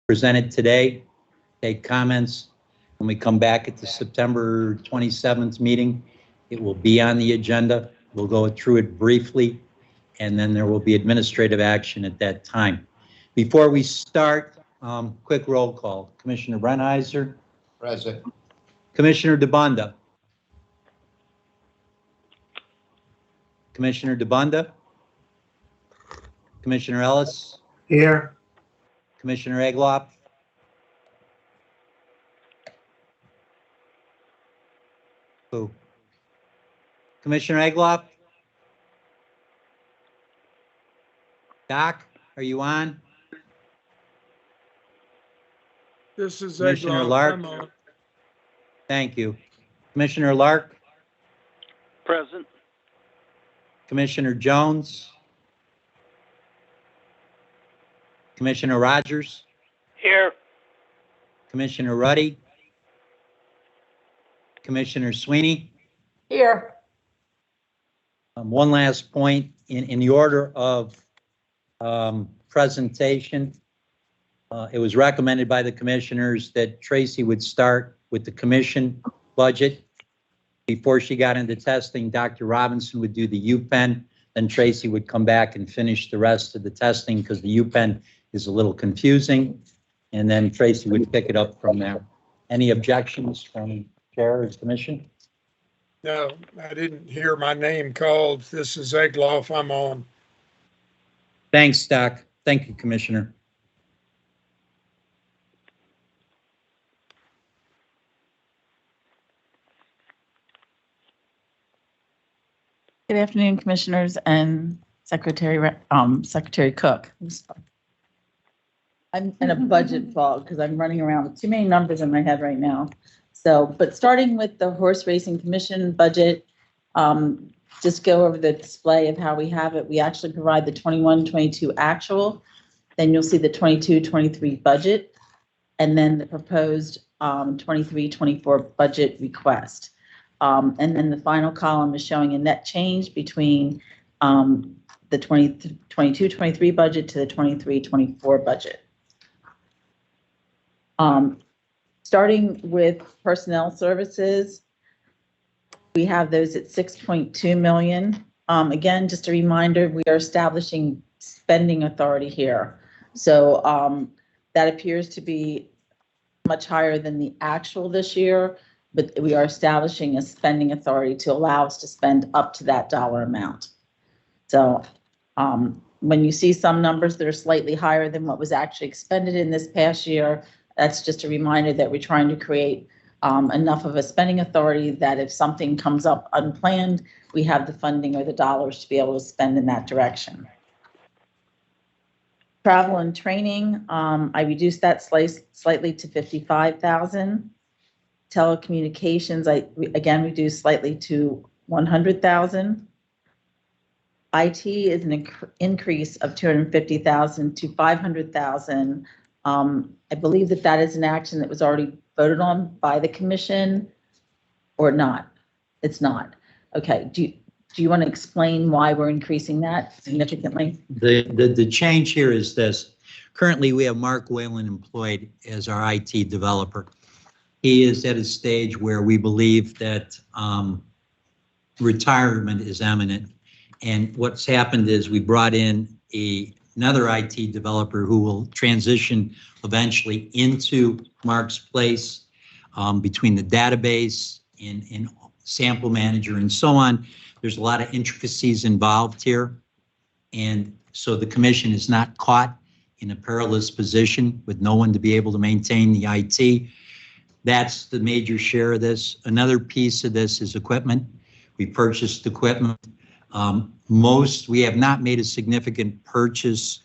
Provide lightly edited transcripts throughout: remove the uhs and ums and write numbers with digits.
presented today. Take comments. When we come back at the September 27th meeting, it will be on the agenda. We'll go through it briefly, and then there will be administrative action at that time. Before we start, quick roll call. Commissioner Brennheiser. Present. Commissioner DeBonda. Commissioner DeBonda. Commissioner Ellis. Here. Commissioner Egloff. Who? Commissioner Egloff? Doc, are you on? This is Commissioner Egloff. Lark. I'm on. Thank you. Commissioner Lark? Present. Commissioner Jones? Commissioner Rogers? Here. Commissioner Ruddy? Commissioner Sweeney? Here. One last point in the order of presentation. It was recommended by the commissioners that Tracy would start with the commission budget. Before she got into testing, Dr. Robinson would do the UPenn, then Tracy would come back and finish the rest of the testing because the UPenn is a little confusing, and then Tracy would pick it up from there. Any objections from chair or commission? No, I didn't hear my name called. This is Egloff. I'm on. Thanks, Doc. Thank you, Commissioner. Good afternoon, Commissioners and Secretary Cook. I'm in a budget fog because I'm running around with too many numbers in my head right now. So, but starting with the Horse Racing Commission budget, just go over the display of how we have it. We actually provide the 21-22 actual, then you'll see the 22-23 budget, and then the proposed 23-24 budget request. And then the final column is showing a net change between the 22-23 budget to the 23-24 budget. Starting with personnel services, we have those at 6.2 million. Again, just a reminder, we are establishing spending authority here. So that appears to be much higher than the actual this year, but we are establishing a spending authority to allow us to spend up to that dollar amount. So when you see some numbers that are slightly higher than what was actually expended in this past year, that's just a reminder that we're trying to create enough of a spending authority that if something comes up unplanned, we have the funding or the dollars to be able to spend in that direction. Travel and training, I reduced that slightly to 55,000. Telecommunications, I again reduced slightly to 100,000. IT is an increase of 250,000 to 500,000. I believe that is an action that was already voted on by the commission, or not? It's not. Okay. Do you want to explain why we're increasing that significantly? The change here is this. Currently, we have Mark Whalen employed as our IT developer. He is at a stage where we believe that retirement is imminent. And what's happened is we brought in another IT developer who will transition eventually into Mark's place between the database and sample manager and so on. There's a lot of intricacies involved here. And so the commission is not caught in a perilous position with no one to be able to maintain the IT. That's the major share of this. Another piece of this is equipment. We purchased equipment. We have not made a significant purchase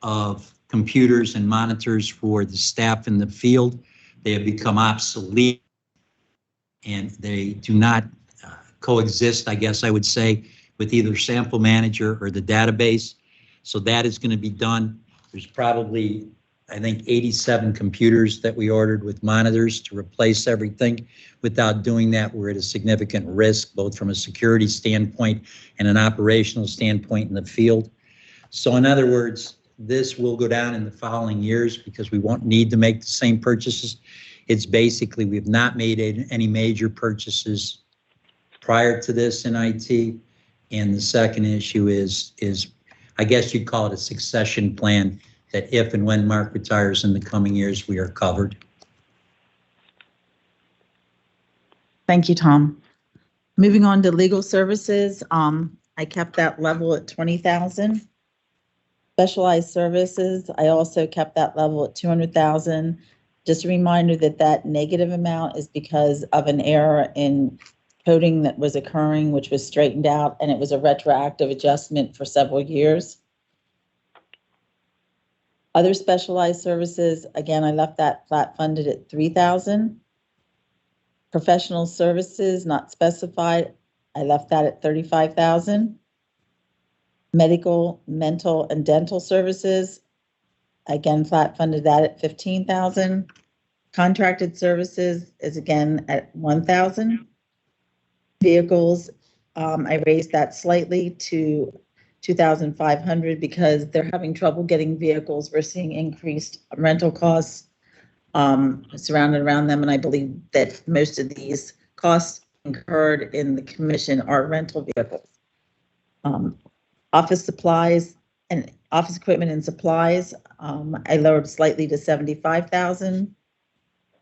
of computers and monitors for the staff in the field. They have become obsolete and they do not coexist, I guess I would say, with either sample manager or the database. So that is going to be done. There's probably, I think, 87 computers that we ordered with monitors to replace everything. Without doing that, we're at a significant risk, both from a security standpoint and an operational standpoint in the field. So in other words, this will go down in the following years because we won't need to make the same purchases. It's basically, we've not made any major purchases prior to this in IT. And the second issue is I guess you'd call it a succession plan, that if and when Mark retires in the coming years, we are covered. Thank you, Tom. Moving on to legal services, I kept that level at 20,000. Specialized services, I also kept that level at 200,000. Just a reminder that that negative amount is because of an error in coding that was occurring, which was straightened out, and it was a retroactive adjustment for several years. Other specialized services, again, I left that flat funded at 3,000. Professional services, not specified, I left that at 35,000. Medical, mental, and dental services, again, flat funded that at 15,000. Contracted services is again at 1,000. Vehicles, I raised that slightly to 2,500 because they're having trouble getting vehicles. We're seeing increased rental costs surrounded around them, and I believe that most of these costs incurred in the commission are rental vehicles. Office supplies and office equipment and supplies, I lowered slightly to 75,000.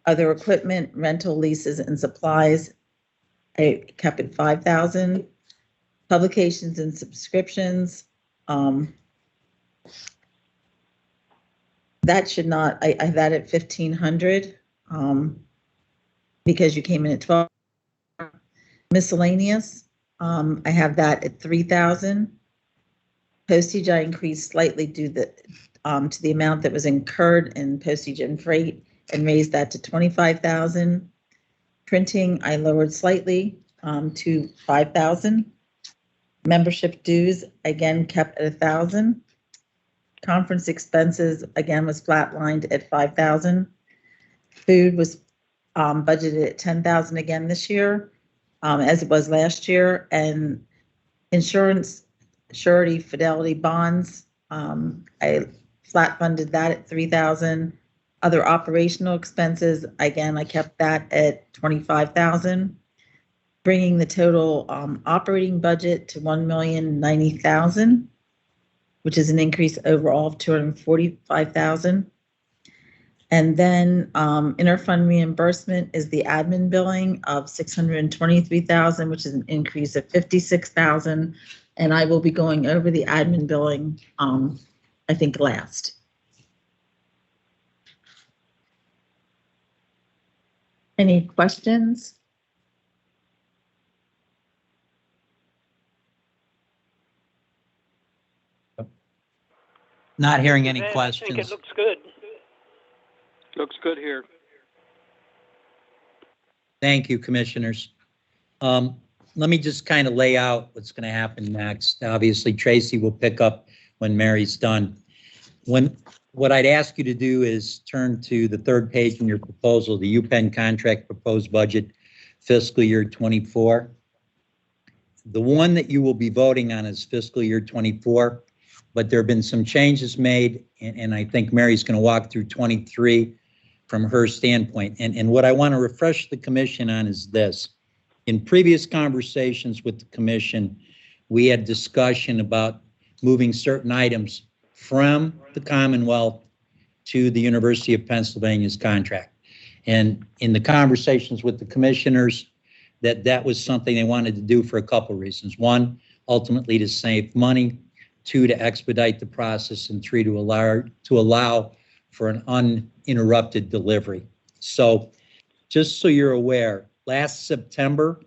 Other equipment, rental, leases, and supplies, I kept at 5,000. Publications and subscriptions, that should not, I have that at 1,500 because you came in at 12. Miscellaneous, I have that at 3,000. Postage, I increased slightly due to the amount that was incurred in postage and freight and raised that to 25,000. Printing, I lowered slightly to 5,000. Membership dues, again, kept at 1,000. Conference expenses, again, was flatlined at 5,000. Food was budgeted at 10,000 again this year, as it was last year. And insurance, surety, fidelity bonds, I flat funded that at 3,000. Other operational expenses, again, I kept that at 25,000, bringing the total operating budget to 1,090,000, which is an increase overall of 245,000. And then interfund reimbursement is the admin billing of 623,000, which is an increase of 56,000. And I will be going over the admin billing, I think, last. Any questions? Not hearing any I think questions. it looks good. Looks good here. Thank you, commissioners. Let me just kind of lay out what's going to happen next. Obviously, Tracy will pick up when Mary's done. What I'd ask you to do is turn to the third page in your proposal, the UPenn contract proposed budget fiscal year 24. The one that you will be voting on is fiscal year 24, but there have been some changes made, and I think Mary's going to walk through 23 from her standpoint. And what I want to refresh the commission on is this. In previous conversations with the commission, we had discussion about moving certain items from the Commonwealth to the University of Pennsylvania's contract. And in the conversations with the commissioners, that was something they wanted to do for a couple of reasons. One, ultimately to save money. Two, to expedite the process. And three, to allow for an uninterrupted delivery. So just so you're aware, last September,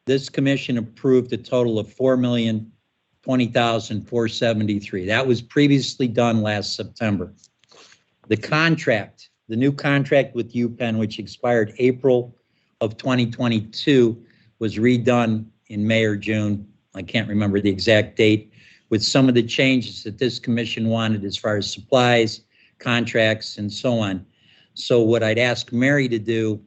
this commission approved a total of $4,020,473. That was previously done last September. The contract, the new contract with UPenn, which expired April of 2022, was redone in May or June. I can't remember the exact date, with some of the changes that this commission wanted as far as supplies, contracts, and so on. So what I'd ask Mary to do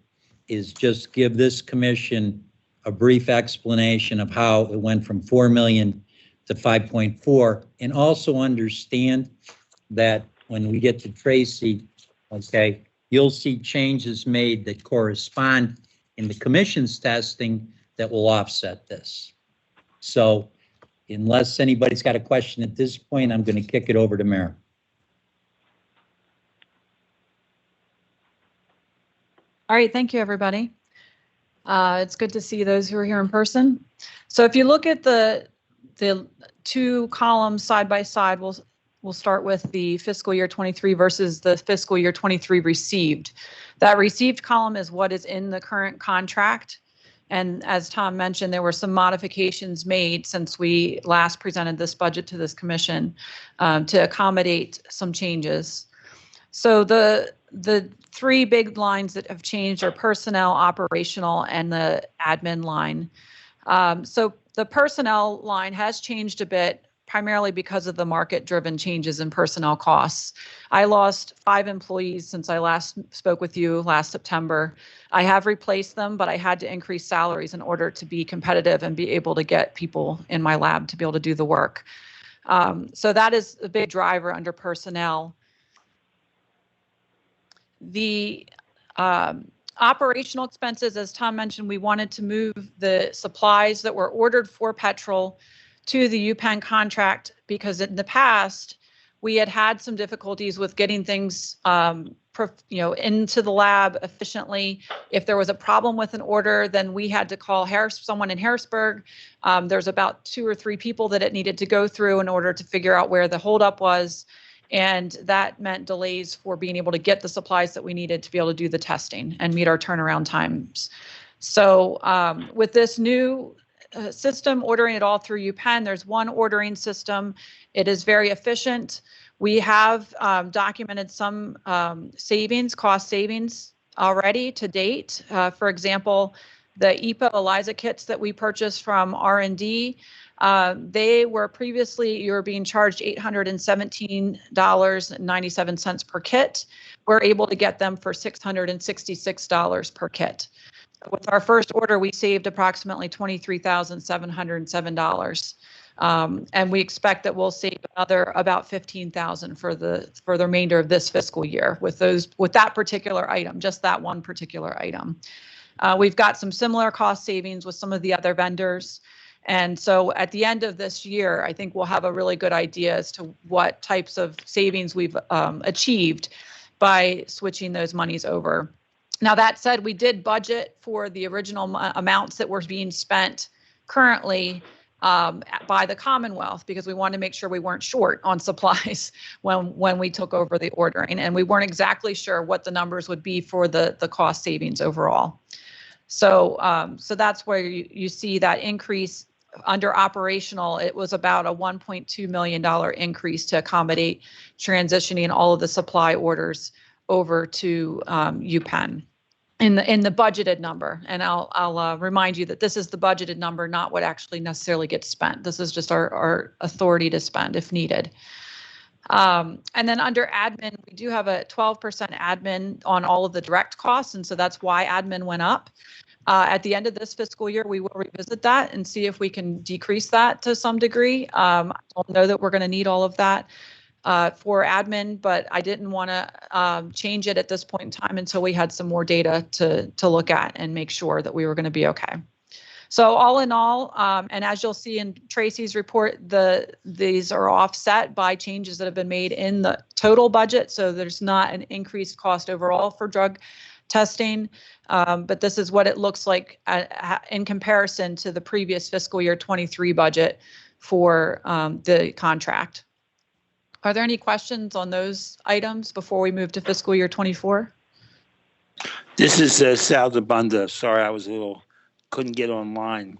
is just give this commission a brief explanation of how it went from 4 million to 5.4, and also understand that when we get to Tracy, okay, you'll see changes made that correspond in the commission's testing that will offset this. So unless anybody's got a question at this point, I'm going to kick it over to Mary. All right, thank you, everybody. It's good to see those who are here in person. So if you look at the two columns side by side, we'll start with the fiscal year 23 versus the fiscal year 23 received. That received column is what is in the current contract. And as Tom mentioned, there were some modifications made since we last presented this budget to this commission to accommodate some changes. So the three big lines that have changed are personnel, operational, and the admin line. So the personnel line has changed a bit, primarily because of the market-driven changes in personnel costs. I lost 5 employees since I last spoke with you last September. I have replaced them, but I had to increase salaries in order to be competitive and be able to get people in my lab to be able to do the work. So that is a big driver under personnel. The operational expenses, as Tom mentioned, we wanted to move the supplies that were ordered for petrol to the UPenn contract because in the past we had some difficulties with getting things into the lab efficiently. If there was a problem with an order, then we had to call someone in Harrisburg. There's about 2 or 3 people that it needed to go through in order to figure out where the holdup was. And that meant delays for being able to get the supplies that we needed to be able to do the testing and meet our turnaround times. So with this new system, ordering it all through UPenn, there's one ordering system. It is very efficient. We have documented some cost savings already to date. For example, the EPO ELISA kits that we purchased from R&D, they were previously, you were being charged $817.97 per kit. We're able to get them for $666 per kit. With our first order, we saved approximately $23,707. And we expect that we'll save another about $15,000 for the remainder of this fiscal year with that particular item, just that one particular item. We've got some similar cost savings with some of the other vendors. And so at the end of this year, I think we'll have a really good idea as to what types of savings we've achieved by switching those monies over. Now, that said, we did budget for the original amounts that were being spent currently by the Commonwealth because we wanted to make sure we weren't short on supplies when we took over the ordering. And we weren't exactly sure what the numbers would be for the cost savings overall. So that's where you see that increase. Under operational, it was about a $1.2 million increase to accommodate transitioning all of the supply orders over to UPenn in the budgeted number. And I'll remind you that this is the budgeted number, not what actually necessarily gets spent. This is just our authority to spend if needed. And then under admin, we do have a 12% admin on all of the direct costs. And so that's why admin went up. At the end of this fiscal year, we will revisit that and see if we can decrease that to some degree. I don't know that we're going to need all of that for admin, but I didn't want to change it at this point in time until we had some more data to look at and make sure that we were going to be okay. So all in all, and as you'll see in Tracy's report, these are offset by changes that have been made in the total budget. So there's not an increased cost overall for drug testing, but this is what it looks like in comparison to the previous fiscal year 23 budget for the contract. Are there any questions on those items before we move to fiscal year 24? This is Sal DeBunda. Sorry, couldn't get online,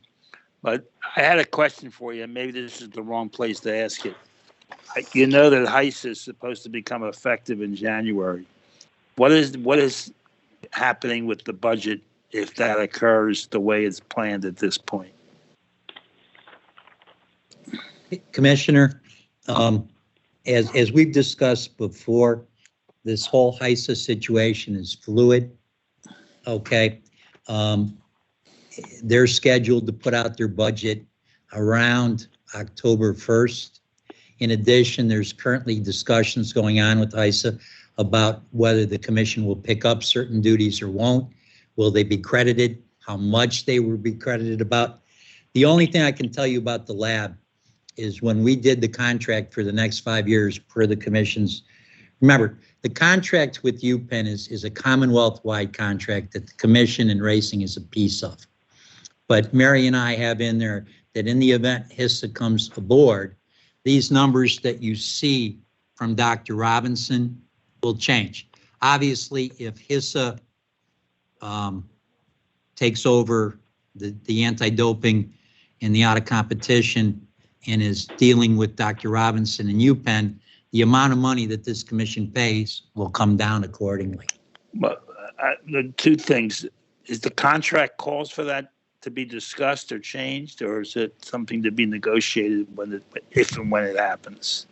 but I had a question for you. Maybe this is the wrong place to ask it. You know that HICE is supposed to become effective in January. What is happening with the budget if that occurs the way it's planned at this point? Commissioner, as we've discussed before, this whole HISA situation is fluid. Okay. They're scheduled to put out their budget around October 1st. In addition, there's currently discussions going on with ISA about whether the commission will pick up certain duties or won't. Will they be credited? How much they will be credited about? The only thing I can tell you about the lab is when we did the contract for the next 5 years per the commission's. Remember, the contract with UPenn is a Commonwealth-wide contract that the commission and racing is a piece of. But Mary and I have in there that in the event HISA comes aboard, these numbers that you see from Dr. Robinson will change. Obviously, if HISA takes over the anti-doping and the out of competition and is dealing with Dr. Robinson and UPenn, the amount of money that this commission pays will come down accordingly. But the two things, is the contract calls for that to be discussed or changed, or is it something to be negotiated if and when it happens?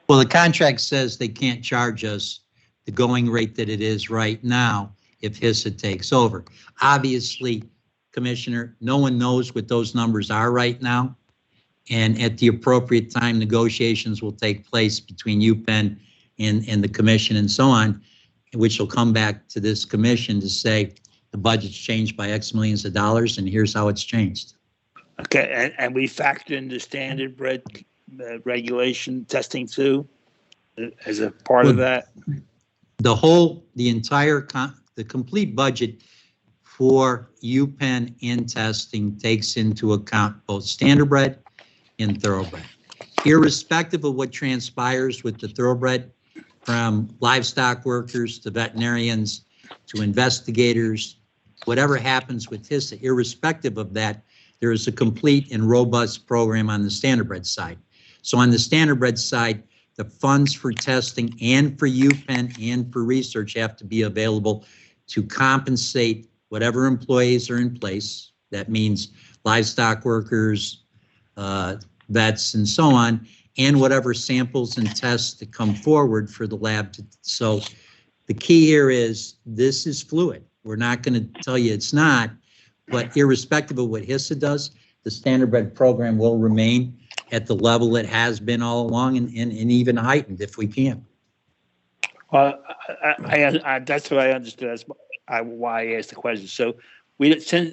Well, the contract says they can't charge us the going rate that it is right now if HISA takes over. Obviously, Commissioner, no one knows what those numbers are right now. And at the appropriate time, negotiations will take place between UPenn and the commission and so on, which will come back to this commission to say the budget's changed by X millions of dollars and here's how it's changed. Okay, and we factor in the standard bread regulation testing too, as a part of that? The complete budget for UPenn and testing takes into account both standardbred and thoroughbred. Irrespective of what transpires with the thoroughbred, from livestock workers to veterinarians to investigators, whatever happens with HISA, irrespective of that, there is a complete and robust program on the standardbred side. So on the standardbred side, the funds for testing and for UPenn and for research have to be available to compensate whatever employees are in place. That means livestock workers, vets, and so on, and whatever samples and tests that come forward for the lab. So the key here is this is fluid. We're not going to tell you it's not, but irrespective of what HISA does, the standardbred program will remain at the level it has been all along and even heightened if we can. Well, I that's what I understood. That's why I asked the question. So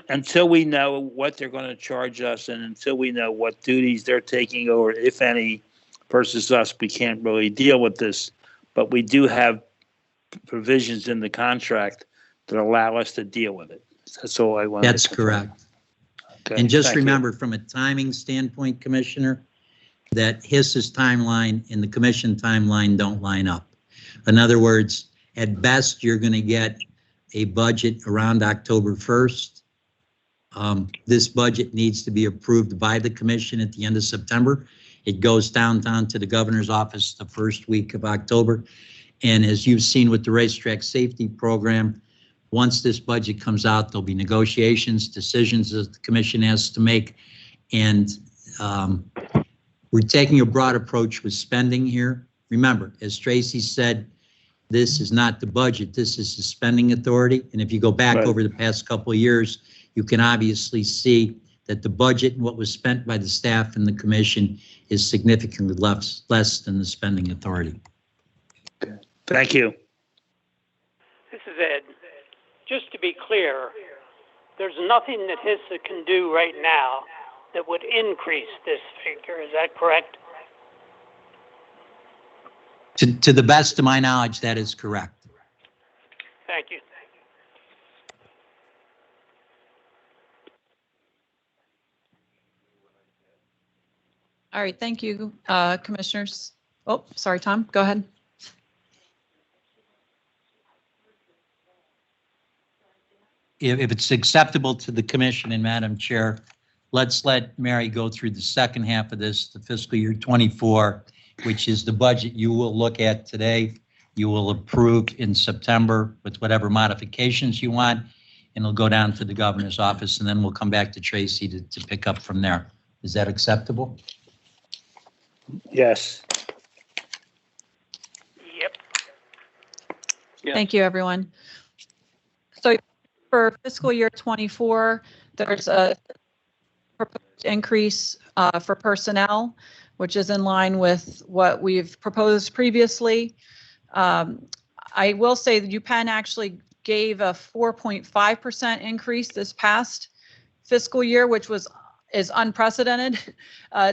until we know what they're going to charge us and until we know what duties they're taking over, if any, versus us, we can't really deal with this. But we do have provisions in the contract that allow us to deal with it. That's all I want. That's correct. Okay, and just thank remember, from a timing standpoint, Commissioner, that HISA's timeline and the commission timeline don't line up. In other words, at best, you're going to get a budget around October 1st. This budget needs to be approved by the commission at the end of September. It goes down to the governor's office the first week of October. And as you've seen with the racetrack safety program, once this budget comes out, there'll be negotiations, decisions that the commission has to make. And we're taking a broad approach with spending here. Remember, as Tracy said, this is not the budget, this is the spending authority. And if you go back over the past couple of years, you can obviously see that the budget and what was spent by the staff and the commission is significantly less than the spending authority. Okay. Thank you. This is Ed. Just to be clear, there's nothing that HISA can do right now that would increase this figure. Is that correct? To the best of my knowledge, that is correct. Thank you. All right, thank you, commissioners. Oh, sorry, Tom, go ahead. If it's acceptable to the commission and Madam Chair, let's let Mary go through the second half of this, the fiscal year 24, which is the budget you will look at today. You will approve in September with whatever modifications you want, and it'll go down to the governor's office, and then we'll come back to Tracy to pick up from there. Is that acceptable? Yes. Yep. Yeah. Thank you, everyone. So for fiscal year 24, there's a proposed increase for personnel. which is in line with what we've proposed previously. I will say that UPenn actually gave a 4.5% increase this past fiscal year, which is unprecedented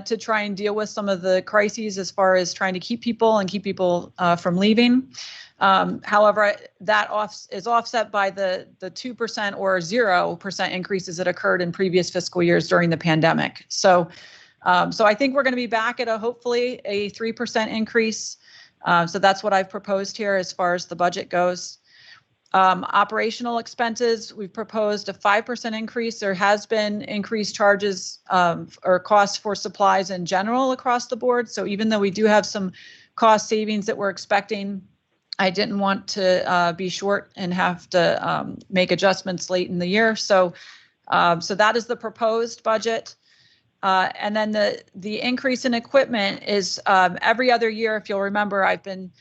to try and deal with some of the crises as far as trying to keep people from leaving. However, that is offset by the 2% or 0% increases that occurred in previous fiscal years during the pandemic. So I think we're going to be back at hopefully a 3% increase. So that's what I've proposed here as far as the budget goes. Operational expenses, we've proposed a 5% increase. There has been increased charges or costs for supplies in general across the board. So even though we do have some cost savings that we're expecting, I didn't want to be short and have to make adjustments late in the year. So that is the proposed budget. And then the increase in equipment is every other year. If you'll remember, I've been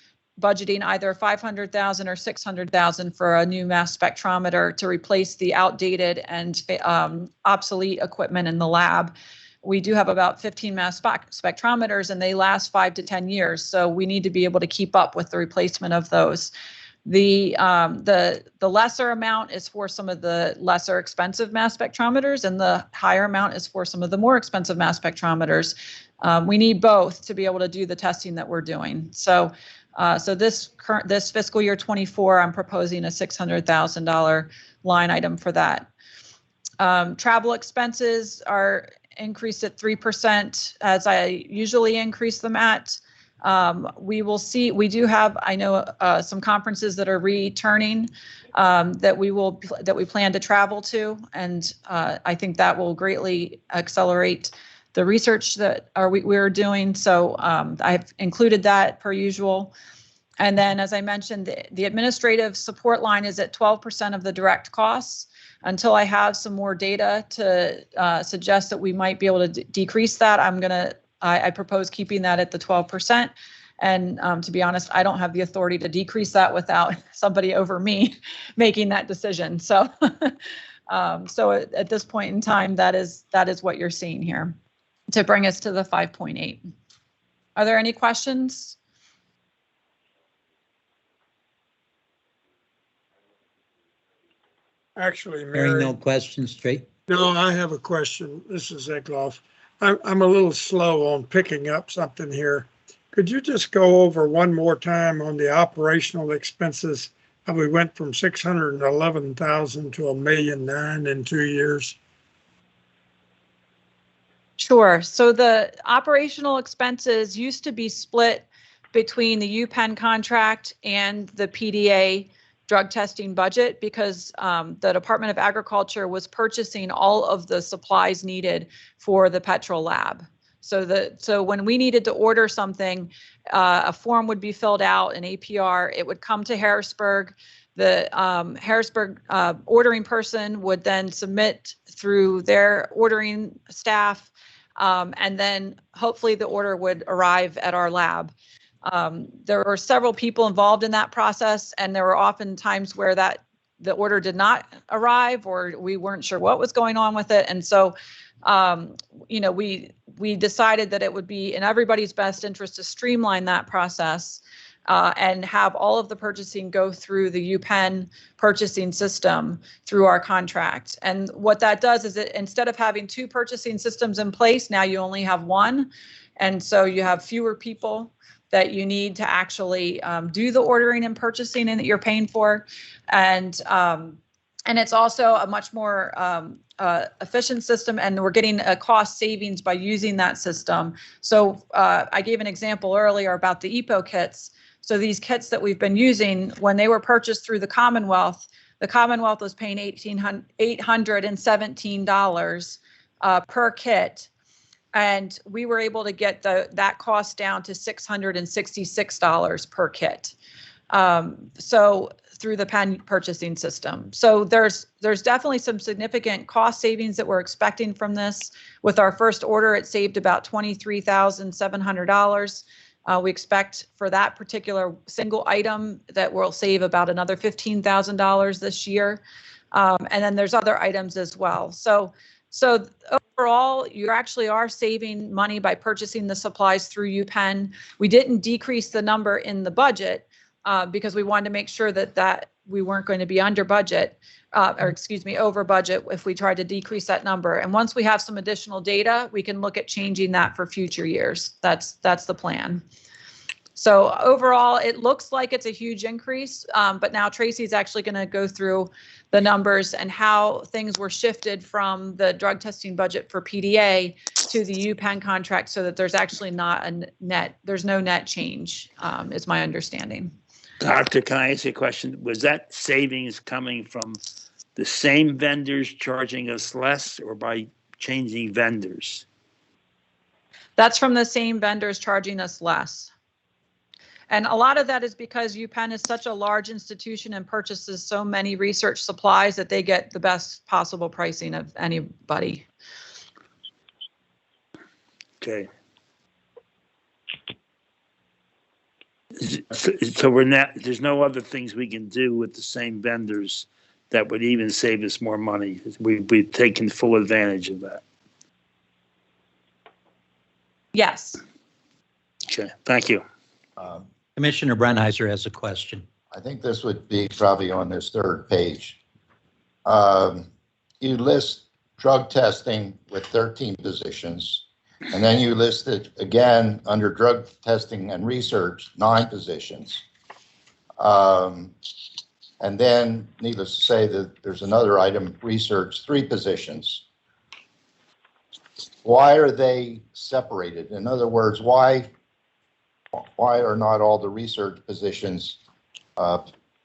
budgeting either 500,000 or 600,000 for a new mass spectrometer to replace the outdated and obsolete equipment in the lab. We do have about 15 mass spectrometers, and they last 5 to 10 years. So we need to be able to keep up with the replacement of those. The lesser amount is for some of the lesser expensive mass spectrometers, and the higher amount is for some of the more expensive mass spectrometers. We need both to be able to do the testing that we're doing. So this fiscal year 24, I'm proposing a $600,000 line item for that. Travel expenses are increased at 3%, as I usually increase them at. We will see. We do have, I know, some conferences that are returning that we plan to travel to, and I think that will greatly accelerate the research that we're doing. So I've included that per usual. And then, as I mentioned, the administrative support line is at 12% of the direct costs. Until I have some more data to suggest that we might be able to decrease that, I propose keeping that at the 12%. And to be honest, I don't have the authority to decrease that without somebody over me making that decision. So, so at this point in time, that is what you're seeing here to bring us to the 5.8. Are there any questions? Actually, Hearing Mary, no questions, straight. no, I have a question. This is Egloff. I'm a little slow on picking up something here. Could you just go over one more time on the operational expenses? How we went from 611,000 to $1.9 million in 2 years? Sure. So the operational expenses used to be split between the UPenn contract and the PDA drug testing budget because the Department of Agriculture was purchasing all of the supplies needed for the petrol lab. So when we needed to order something, a form would be filled out, an APR, it would come to Harrisburg. The Harrisburg ordering person would then submit through their ordering staff, and then hopefully the order would arrive at our lab. There were several people involved in that process, and there were often times where the order did not arrive or we weren't sure what was going on with it. And so, we decided that it would be in everybody's best interest to streamline that process and have all of the purchasing go through the UPenn purchasing system through our contract. And what that does is that instead of having 2 purchasing systems in place, now you only have 1. And so you have fewer people that you need to actually do the ordering and purchasing and that you're paying for. And it's also a much more efficient system, and we're getting a cost savings by using that system. So I gave an example earlier about the EPO kits. So these kits that we've been using, when they were purchased through the Commonwealth was paying $817 per kit. And we were able to get that cost down to $666 per kit. So through the Penn purchasing system. So there's definitely some significant cost savings that we're expecting from this. With our first order, it saved about $23,700. We expect for that particular single item that we'll save about another $15,000 this year. And then there's other items as well. So So overall, you actually are saving money by purchasing the supplies through UPenn. We didn't decrease the number in the budget because we wanted to make sure that we weren't going to be under budget, or excuse me, over budget if we tried to decrease that number. And once we have some additional data, we can look at changing that for future years. That's the plan. So overall, it looks like it's a huge increase, but now Tracy's actually going to go through the numbers and how things were shifted from the drug testing budget for PDA to the UPenn contract so that there's actually there's no net change, is my understanding. Doctor, can I ask you a question? Was that savings coming from the same vendors charging us less or by changing vendors? That's from the same vendors charging us less. And a lot of that is because UPenn is such a large institution and purchases so many research supplies that they get the best possible pricing of anybody. Okay. So we're not, there's no other things we can do with the same vendors that would even save us more money. We've taken full advantage of that. Yes. Okay, thank you. Commissioner Brenheiser has a question. I think this would be probably on this third page. You list drug testing with 13 positions, and then you list it again under drug testing and research, 9 positions. And then, needless to say, that there's another item, research, 3 positions. Why are they separated? In other words, why are not all the research positions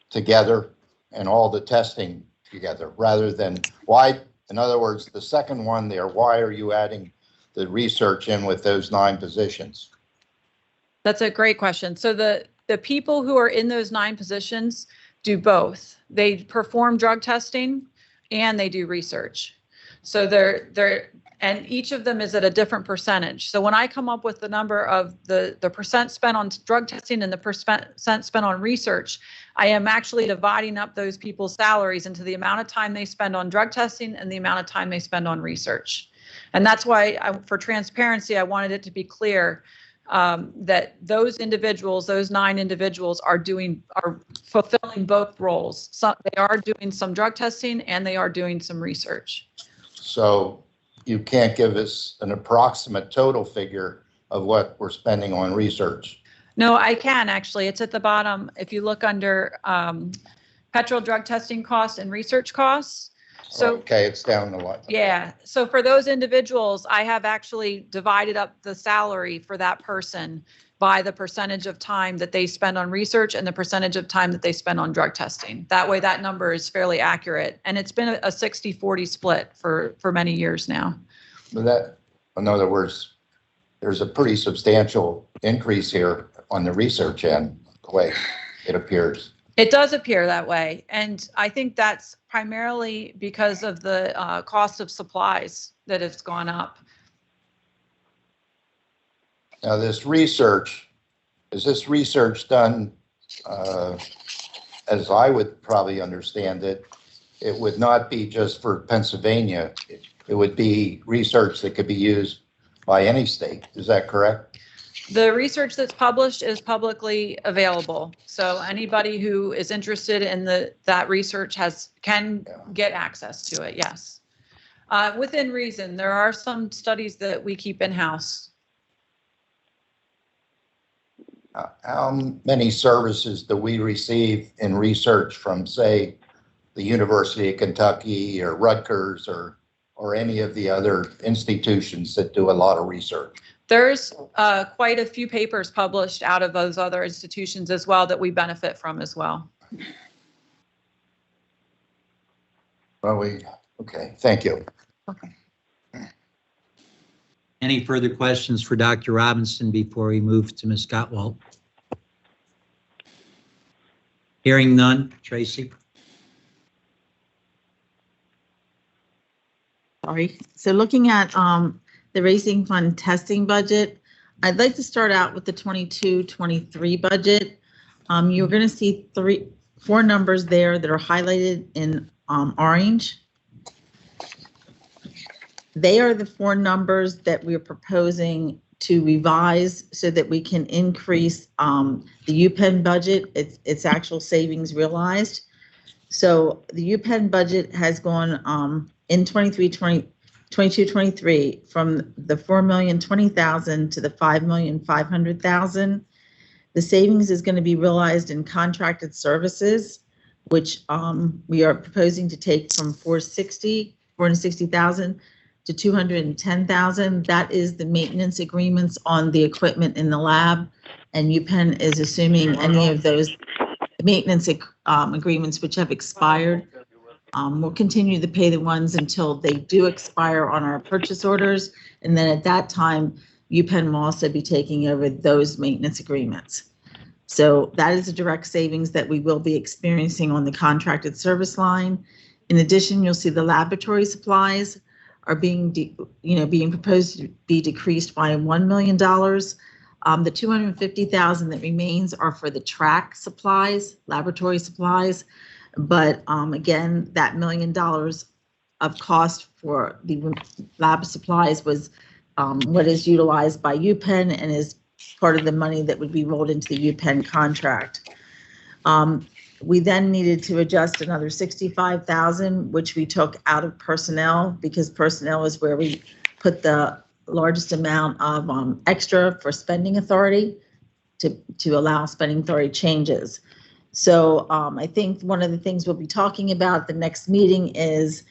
together and all the testing together rather than why, in other words, the second one there, why are you adding the research in with those 9 positions? That's a great question. So the people who are in those 9 positions do both. They perform drug testing and they do research. So and each of them is at a different percentage. So when I come up with the number of the percent spent on drug testing and the percent spent on research, I am actually dividing up those people's salaries into the amount of time they spend on drug testing and the amount of time they spend on research. And that's why, for transparency, I wanted it to be clear that those individuals, those 9 individuals, are fulfilling both roles. So they are doing some drug testing and they are doing some research. So you can't give us an approximate total figure of what we're spending on research? No, I can actually. It's at the bottom. If you look under petrol drug testing costs and research costs. So okay, it's down a lot. Yeah. So for those individuals, I have actually divided up the salary for that person by the percentage of time that they spend on research and the percentage of time that they spend on drug testing. That way that number is fairly accurate. And it's been a 60-40 split for many years now. But that, in other words, there's a pretty substantial increase here on the research end, the way it appears. It does appear that way. And I think that's primarily because of the cost of supplies that has gone up. Now, this research, is this research done, as I would probably understand it, it would not be just for Pennsylvania. It would be research that could be used by any state. Is that correct? The research that's published is publicly available. So anybody who is interested in that research can get access to it, yes. Within reason, there are some studies that we keep in-house. How many services do we receive in research from, say, the University of Kentucky or Rutgers or any of the other institutions that do a lot of research? There's quite a few papers published out of those other institutions as well that we benefit from as well. Well, okay, thank you. Okay. Any further questions for Dr. Robinson before we move to Ms. Gottwald? Hearing none, Tracy? Sorry. So looking at the Racing Fund testing budget, I'd like to start out with the 22-23 budget. You're going to see 4 numbers there that are highlighted in orange. They are the four numbers that we're proposing to revise so that we can increase the UPenn budget, its actual savings realized. So the UPenn budget has gone in 22-23 from the $4,020,000 to the $5,500,000. The savings is going to be realized in contracted services, which we are proposing to take from $460,000 to $210,000. That is the maintenance agreements on the equipment in the lab, and UPenn is assuming any of those maintenance agreements which have expired. We'll continue to pay the ones until they do expire on our purchase orders, and then at that time, UPenn will also be taking over those maintenance agreements. So that is a direct savings that we will be experiencing on the contracted service line. In addition, you'll see the laboratory supplies are being proposed to be decreased by $1 million. The $250,000 that remains are for the track supplies, laboratory supplies. But again, that $1 million of cost for the lab supplies was what is utilized by UPenn and is part of the money that would be rolled into the UPenn contract. We then needed to adjust another $65,000, which we took out of personnel because personnel is where we put the largest amount of extra for spending authority to allow spending authority changes. So I think one of the things we'll be talking about at the next meeting is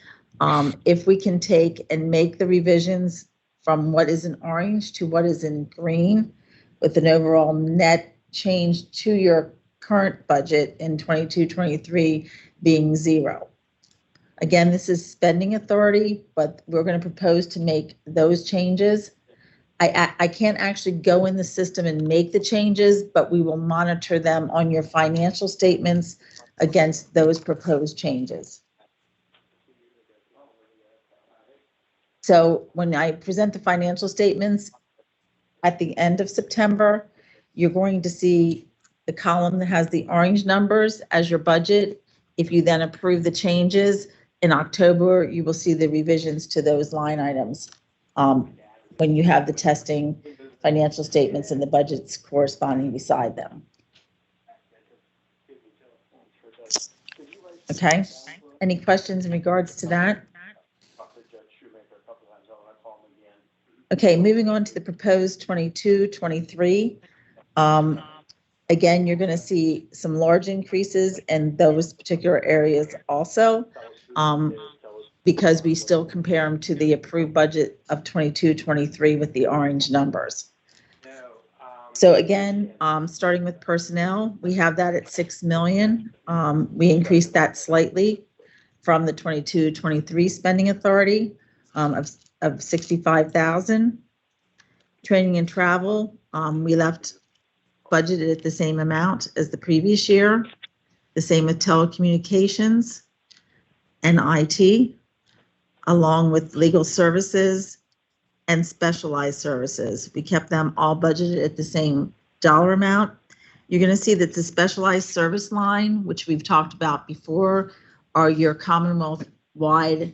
if we can take and make the revisions from what is in orange to what is in green with an overall net change to your current budget in 22-23 being zero. Again, this is spending authority, but we're going to propose to make those changes. I can't actually go in the system and make the changes, but we will monitor them on your financial statements against those proposed changes. So when I present the financial statements at the end of September, you're going to see the column that has the orange numbers as your budget. If you then approve the changes in October, you will see the revisions to those line items when you have the testing financial statements and the budgets corresponding beside them. Okay, any questions in regards to that? Okay, moving on to the proposed 22-23. Again, you're going to see some large increases in those particular areas also, because we still compare them to the approved budget of 22-23 with the orange numbers. So again, starting with personnel, we have that at $6 million. We increased that slightly from the 22-23 spending authority of $65,000. Training and travel, we left budgeted at the same amount as the previous year. The same with telecommunications and IT, along with legal services and specialized services. We kept them all budgeted at the same dollar amount. You're going to see that the specialized service line, which we've talked about before, are your Commonwealth-wide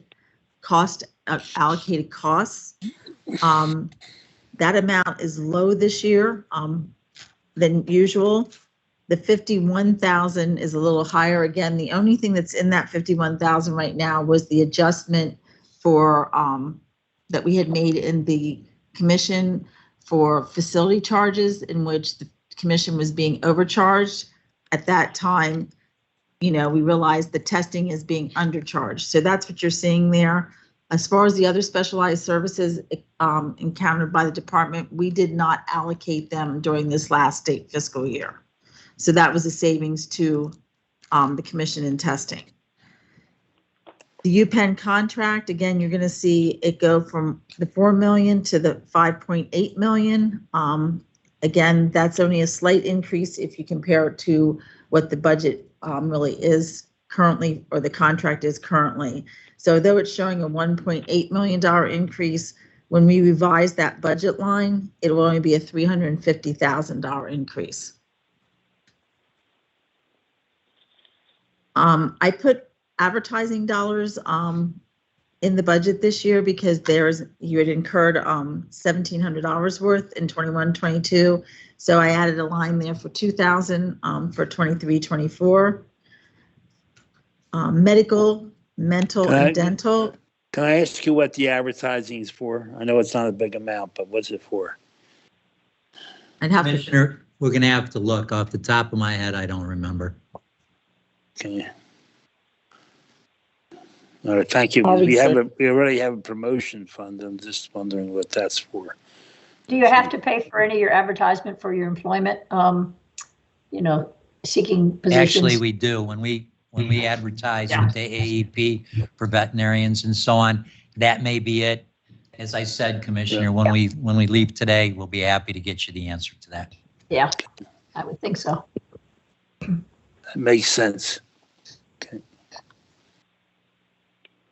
cost allocated costs. That amount is low this year than usual. The 51,000 is a little higher. Again, the only thing that's in that 51,000 right now was the adjustment for that we had made in the commission for facility charges, in which the commission was being overcharged. At that time, we realized the testing is being undercharged. So that's what you're seeing there. As far as the other specialized services encountered by the department, we did not allocate them during this last state fiscal year. So that was a savings to the commission in testing. The UPenn contract, again, you're going to see it go from the $4 million to the $5.8 million. Again, that's only a slight increase if you compare it to what the budget really is currently, or the contract is currently. So though it's showing a $1.8 million increase, when we revise that budget line, it will only be a $350,000 increase. I put advertising dollars in the budget this year because you had incurred $1,700 worth in 21-22. So I added a line there for 2,000 for 23-24. Medical, mental, and dental. Can I ask you what the advertising is for? I know it's not a big amount, but what's it for? I'd have to, Commissioner, we're gonna have to look. Off the top of my head, I don't remember. Okay. All right, thank you. I'll We research. we already have a promotion fund. I'm just wondering what that's for. Do you have to pay for any of your advertisement for your employment, seeking positions? Actually, we do. When we advertise with the AEP for veterinarians and so on, that may be it. As I said, Commissioner, when we leave today, we'll be happy to get you the answer to that. Yeah, I would think so. That makes sense.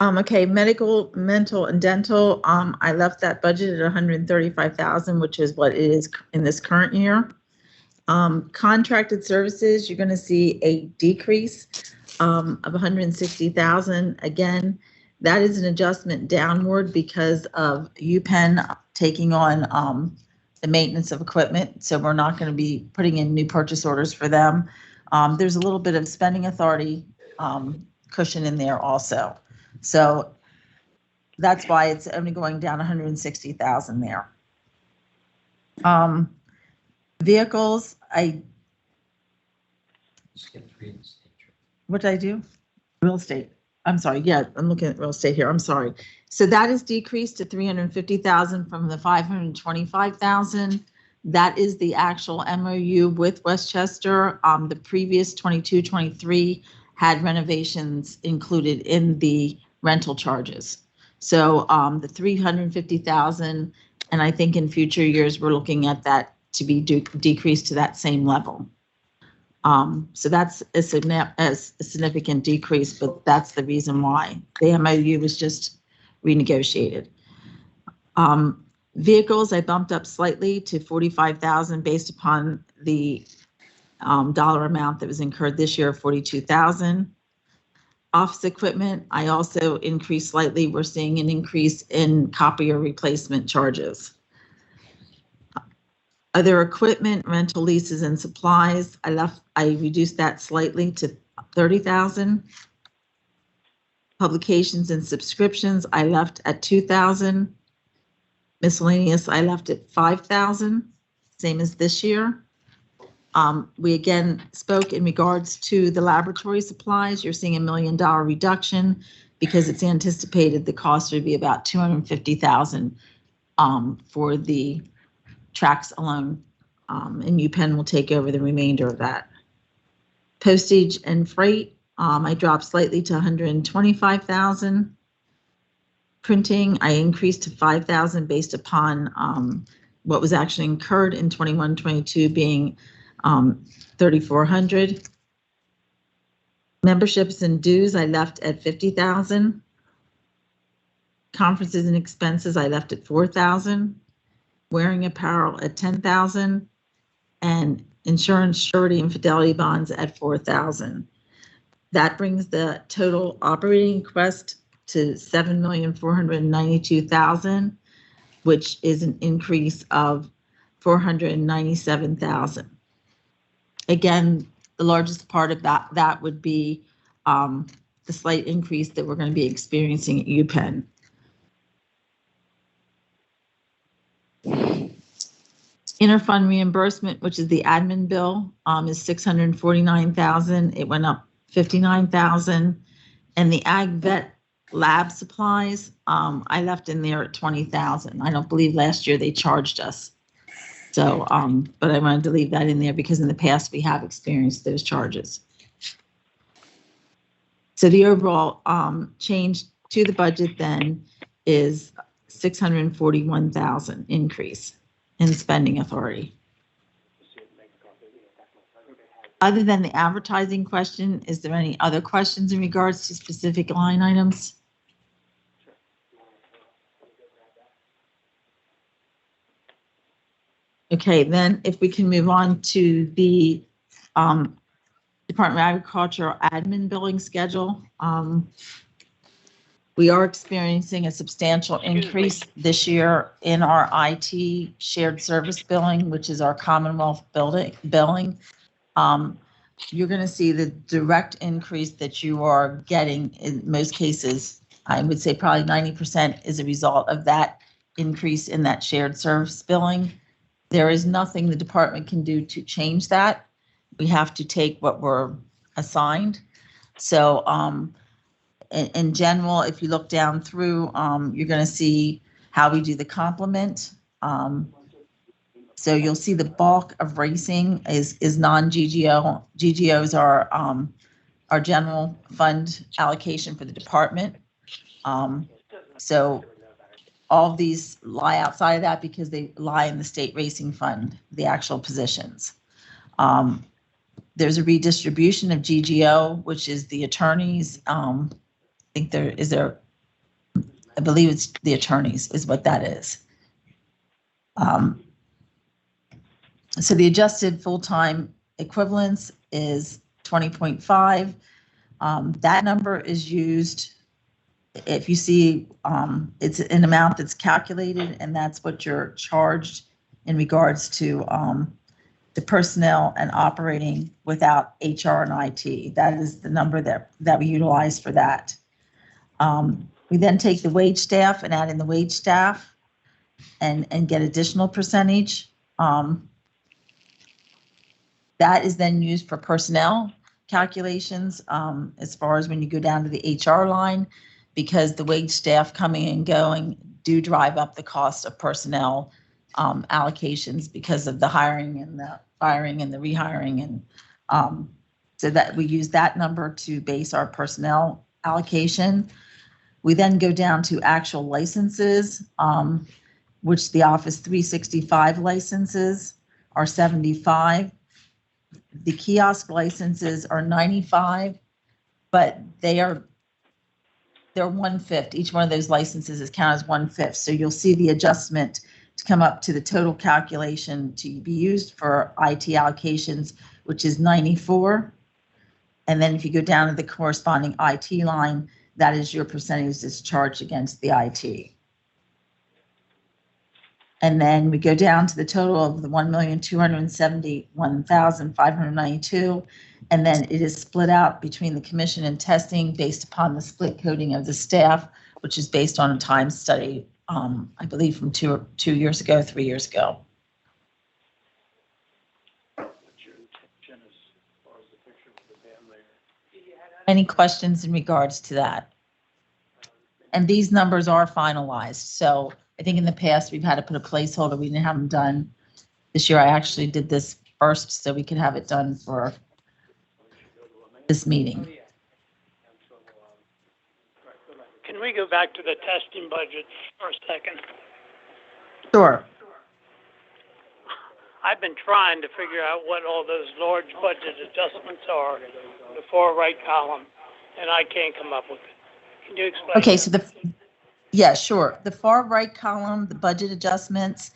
okay, medical, mental, and dental. I left that budget at 135,000, which is what it is in this current year. Contracted services, you're going to see a decrease of 160,000. Again, that is an adjustment downward because of UPenn taking on the maintenance of equipment. So we're not going to be putting in new purchase orders for them. There's a little bit of spending authority cushion in there also. So that's why it's only going down 160,000 there. Vehicles, what did I do? Real estate. I'm sorry. Yeah, I'm looking at real estate here. I'm sorry. So that is decreased to 350,000 from the 525,000. That is the actual MOU with Westchester. The previous 22-23 had renovations included in the rental charges. So the 350,000, and I think in future years we're looking at that to be decreased to that same level. So that's a significant decrease, but that's the reason why the MOU was just renegotiated. Vehicles, I bumped up slightly to 45,000 based upon the dollar amount that was incurred this year of 42,000. Office equipment, I also increased slightly. We're seeing an increase in copier replacement charges. Other equipment, rental leases and supplies, I reduced that slightly to 30,000. Publications and subscriptions, I left at 2,000. Miscellaneous, I left at 5,000, same as this year. We again spoke in regards to the laboratory supplies. You're seeing $1 million reduction because it's anticipated the cost would be about 250,000 for the tracks alone, and UPenn will take over the remainder of that. Postage and freight, I dropped slightly to 125,000. Printing, I increased to 5,000 based upon what was actually incurred in 21-22 being 3,400. Memberships and dues, I left at 50,000. Conferences and expenses, I left at 4,000. Wearing apparel at 10,000, and insurance, surety, and fidelity bonds at 4,000. That brings the total operating request to 7,492,000, which is an increase of 497,000. Again, the largest part of that would be the slight increase that we're going to be experiencing at UPenn. Interfund reimbursement, which is the admin bill, is 649,000. It went up 59,000. And the ag vet lab supplies, I left in there at 20,000. I don't believe last year they charged us. So, but I wanted to leave that in there because in the past we have experienced those charges. So the overall change to the budget then is 641,000 increase in spending authority. Other than the advertising question, is there any other questions in regards to specific line items? Okay, then if we can move on to the Department of Agriculture admin billing schedule. We are experiencing a substantial Excuse me. increase this year in our IT shared service billing, which is our Commonwealth billing. You're going to see the direct increase that you are getting in most cases. I would say probably 90% is a result of that increase in that shared service billing. There is nothing the department can do to change that. We have to take what we're assigned. So, in general, if you look down through, you're going to see how we do the complement. So you'll see the bulk of racing is non-GGO. GGOs are our general fund allocation for the department. So all of these lie outside of that because they lie in the state racing fund, the actual positions. There's a redistribution of GGO, which is the attorneys. I believe it's the attorneys is what that is. So the adjusted full-time equivalence is 20.5. That number is used, if you see, it's an amount that's calculated, and that's what you're charged in regards to the personnel and operating without HR and IT. That is the number that we utilize for that. We then take the wage staff and add in the wage staff and get additional percentage. That is then used for personnel calculations as far as when you go down to the HR line, because the wage staff coming and going do drive up the cost of personnel allocations because of the hiring and the firing and the rehiring. And so that we use that number to base our personnel allocation. We then go down to actual licenses, which the Office 365 licenses are 75. The kiosk licenses are 95, but they're 1/5. Each one of those licenses is counted as 1/5. So you'll see the adjustment to come up to the total calculation to be used for IT allocations, which is 94. And then if you go down to the corresponding IT line, that is your percentage that's charged against the IT. And then we go down to the total of the 1,271,592, and then it is split out between the commission and testing based upon the split coding of the staff, which is based on a time study, I believe from 2 years ago, 3 years ago. Any questions in regards to that? And these numbers are finalized, so I think in the past, we've had to put a placeholder. We didn't have them done. This year, I actually did this first so we could have it done for this meeting. Can we go back to the testing budget for a second? Sure. I've been trying to figure out what all those large budget adjustments are, the far right column, and I can't come up with it. Can you explain? Okay, that? so yeah, sure. The far right column, the budget adjustments,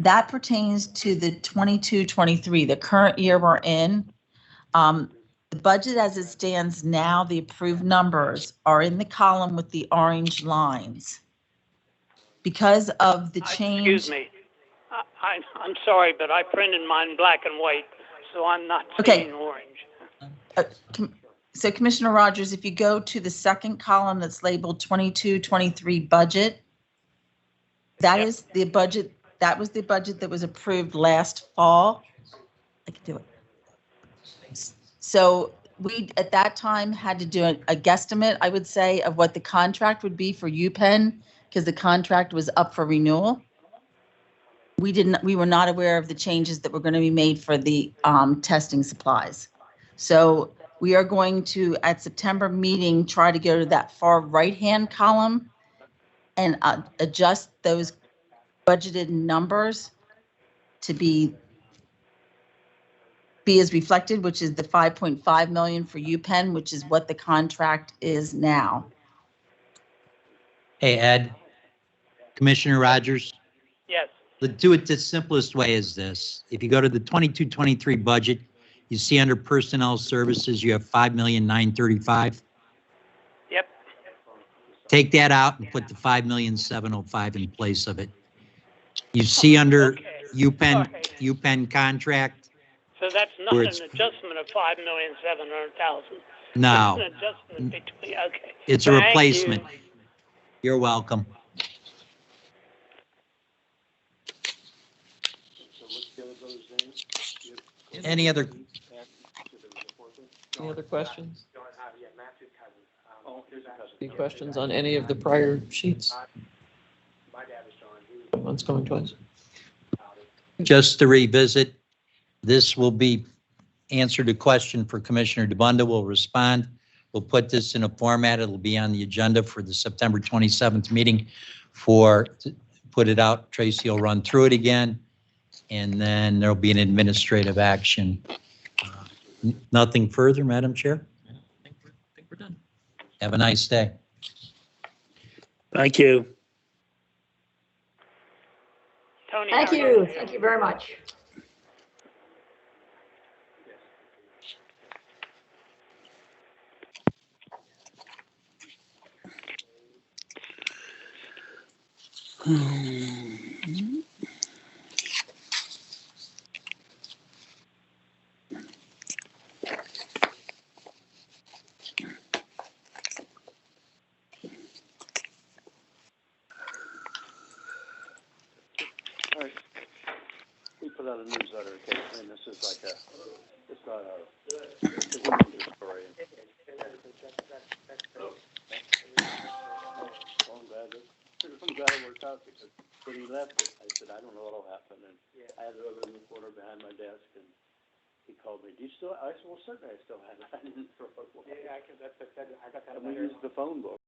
that pertains to the 22-23, the current year we're in. The budget as it stands now, the approved numbers are in the column with the orange lines. Because of the change. Excuse me. I'm sorry, but I printed mine black and white, so I'm not seeing orange. So Commissioner Rogers, if you go to the second column that's labeled 22-23 budget, that is the budget. That was the budget that was approved last fall. I can do it. So we, at that time, had to do a guesstimate, I would say, of what the contract would be for UPenn, because the contract was up for renewal. We were not aware of the changes that were going to be made for the testing supplies. So we are going to, at September meeting, try to go to that far right-hand column and adjust those budgeted numbers to be as reflected, which is the 5.5 million for UPenn, which is what the contract is now. Hey, Ed, Commissioner Rogers. Yes. Let's do it the simplest way is this. If you go to the 22-23 budget, you see under personnel services, you have 5,935,000. Yep. Take that out and put the 5,705,000 in place of it. You see under Okay. UPenn, All right. UPenn contract, So that's not Where an it's- adjustment of 5,700,000. no, It's an adjustment between, okay. it's a Thank replacement. you. You're welcome. Any other, Any other questions? Any questions on any of the prior sheets? One's going twice. just to revisit, this will be answered a question for Commissioner DeBunda. Will respond. We'll put this in a format. It'll be on the agenda for the September 27th meeting put it out. Tracy will run through it again. And then there'll be an administrative action. Nothing further, Madam Chair? I think we're done. Have a nice day. Thank you. Tony. Thank how are you. Thank you very much. We put out a newsletter occasionally, and this is like it's not it's a news story. Well, I'm glad it worked out because when he left it, I said, I don't know what'll happen, and I had it over in the corner behind my desk, and he called me, do you still, I said, well, certainly I still have it. I didn't throw it away. Yeah, I got that. We used the phone book.